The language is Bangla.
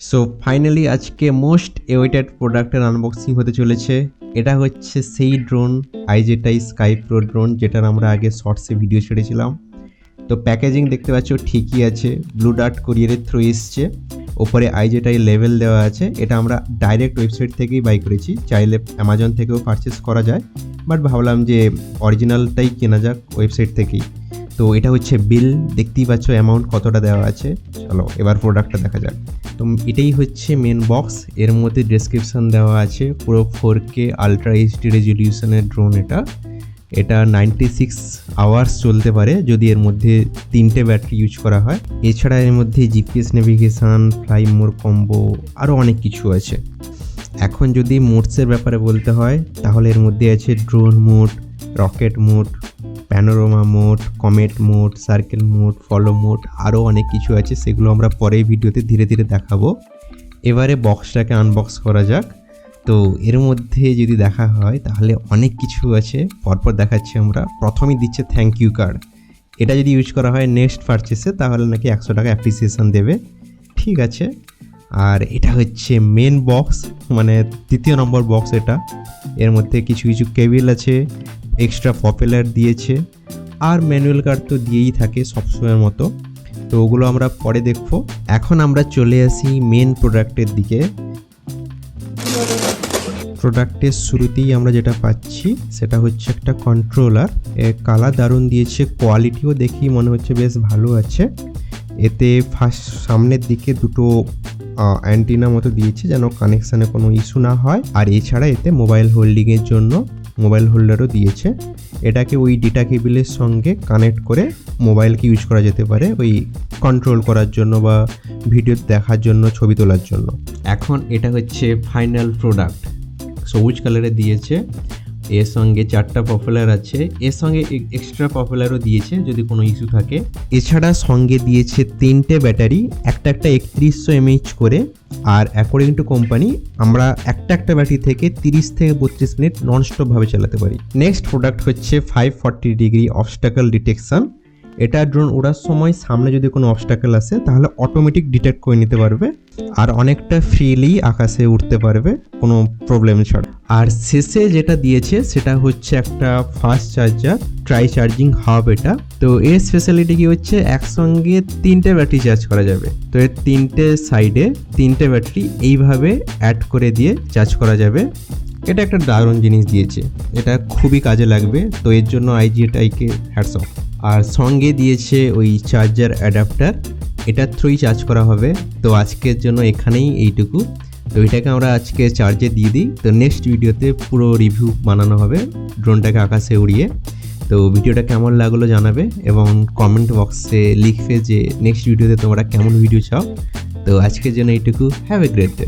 সো ফাইনালি আজকে মোস্ট এওয়েটেড প্রোডাক্টের আনবক্সিং হতে চলেছে। এটা হচ্ছে সেই drone IZI Sky Pro Drone, যেটার আমরা আগে শর্টসে ভিডিও ছেড়েছিলাম। তো প্যাকেজিং দেখতে পাচ্ছ ঠিকই আছে, ব্লু ডার্ট কোরিয়ারের থ্রু এসছে, ওপরে IZI লেভেল দেওয়া আছে। এটা আমরা ডাইরেক্ট ওয়েবসাইট থেকেই বাই করেছি, চাইলে অ্যামাজন থেকেও পারচেস করা যায়, বাট ভাবলাম যে অরিজিনালটাই কেনা যাক ওয়েবসাইট থেকেই। তো এটা হচ্ছে বিল, দেখতেই পাচ্ছ অ্যামাউন্ট কতটা দেওয়া আছে। চলো এবার প্রোডাক্টটা দেখা যাক। তো এটাই হচ্ছে মেন বক্স, এর মধ্যে ডেসক্রিপশান দেওয়া আছে। পুরো 4K আলট্রা HD রেজলিউশনের ড্রোন। এটা 96 আওয়ার্স চলতে পারে যদি এর মধ্যে 3টে ব্যাটারি ইউজ করা হয়। এছাড়া এর মধ্যে GPS নেভিগেশান, ফ্লাই মোর কম্বো, আরও অনেক কিছু আছে। এখন যদি মোডসের ব্যাপারে বলতে হয় তাহলে এর মধ্যে আছে drone mode, rocket mode, panorama mode, comet mode, circle mode, follow mode, আরও অনেক কিছু আছে। সেগুলো আমরা পরের ভিডিওতে ধীরে ধীরে দেখাবো। এবারে বক্সটাকে আনবক্স করা যাক। তো এর মধ্যে যদি দেখা হয় তাহলে অনেক কিছু আছে, পরপর দেখাচ্ছি আমরা। প্রথমেই দিচ্ছে থ্যাংক ইউ কার্ড। এটা যদি ইউজ করা হয় নেক্সট পারচেসে তাহলে নাকি 100 টাকা অ্যাপ্রিসিয়েশন দেবে। ঠিক আছে। আর এটা হচ্ছে মেন বক্স, মানে 3 নম্বর বক্স এটা। এর মধ্যে কিছু কিছু কেবিল আছে, এক্সট্রা প্রপেলার দিয়েছে, আর ম্যানুয়াল কার্ড তো দিয়েই থাকে সবসময়ের মতো। তো ওগুলো আমরা পরে দেখবো। এখন আমরা চলে আসি মেন প্রোডাক্টের দিকে। প্রোডাক্টের শুরুতেই আমরা যেটা পাচ্ছি সেটা হচ্ছে একটা কন্ট্রোলার। কালার দারুণ দিয়েছে, কোয়ালিটিও দেখি মনে হচ্ছে বেশ ভালো আছে। এতে ফার্স্ট সামনের দিকে দুটো অ্যান্টিনা মতো দিয়েছে যেন কানেকশানে কোনো ইস্যু না হয়। আর এছাড়া এতে মোবাইল হোল্ডিংয়ের জন্য মোবাইল হোল্ডারও দিয়েছে। এটাকে ওই ডেটা কেবিলের সঙ্গে কানেক্ট করে মোবাইলকে ইউজ করা যেতে পারে, ওই কন্ট্রোল করার জন্য বা ভিডিও দেখার জন্য, ছবি তোলার জন্য। এখন এটা হচ্ছে ফাইনাল প্রোডাক্ট, সবুজ কালারে দিয়েছে। এর সঙ্গে 4টা প্রপেলার আছে, এর সঙ্গে এক্সট্রা প্রপেলারও দিয়েছে যদি কোনো ইস্যু থাকে। এছাড়া সঙ্গে দিয়েছে 3টে ব্যাটারি, একটা 3100 mAh করে। আর অ্যাকর্ডিং টু কোম্পানি আমরা একটা ব্যাটারি থেকে 30 থেকে 32 মিনিট ননস্টপভাবে চালাতে পারি। নেক্সট প্রোডাক্ট হচ্ছে 540 ডিগ্রি অবস্টাকল ডিটেকশন। এটা ড্রোন ওড়ার সময় সামনে যদি কোনো অবস্টাকল আসে তাহলে অটোমেটিক ডিটেক্ট করে নিতে পারবে, আর অনেকটা ফ্রিলি আকাশে উঠতে পারবে কোনো প্রবলেম ছাড়া। আর শেষে যেটা দিয়েছে সেটা হচ্ছে একটা fast charger, try charging hub এটা। তো এর স্পেশালিটি কি হচ্ছে, একসঙ্গে 3টে ব্যাটারি চার্জ করা যাবে। তো এর 3টে সাইডে 3টে ব্যাটারি এইভাবে অ্যাড করে দিয়ে চার্জ করা যাবে। এটা একটা দারুণ জিনিস দিয়েছে, এটা খুবই কাজে লাগবে। তো এর জন্য IZIকে হ্যাটস অফ। আর সঙ্গে দিয়েছে ওই চার্জার অ্যাডাপ্টার, এটার থ্রুই চার্জ করা হবে। তো আজকের জন্য এখানেই এইটুকু। তো এটাকে আমরা আজকে চার্জে দিয়ে দিই। তো নেক্সট ভিডিওতে পুরো রিভিউ বানানো হবে ড্রোনটাকে আকাশে উড়িয়ে। তো ভিডিওটা কেমন লাগলো জানাবে এবং কমেন্ট বক্সে লিখবে যে নেক্সট ভিডিওতে তোমরা কেমন ভিডিও চাও। তো আজকের জন্য এইটুকু। Have a great day.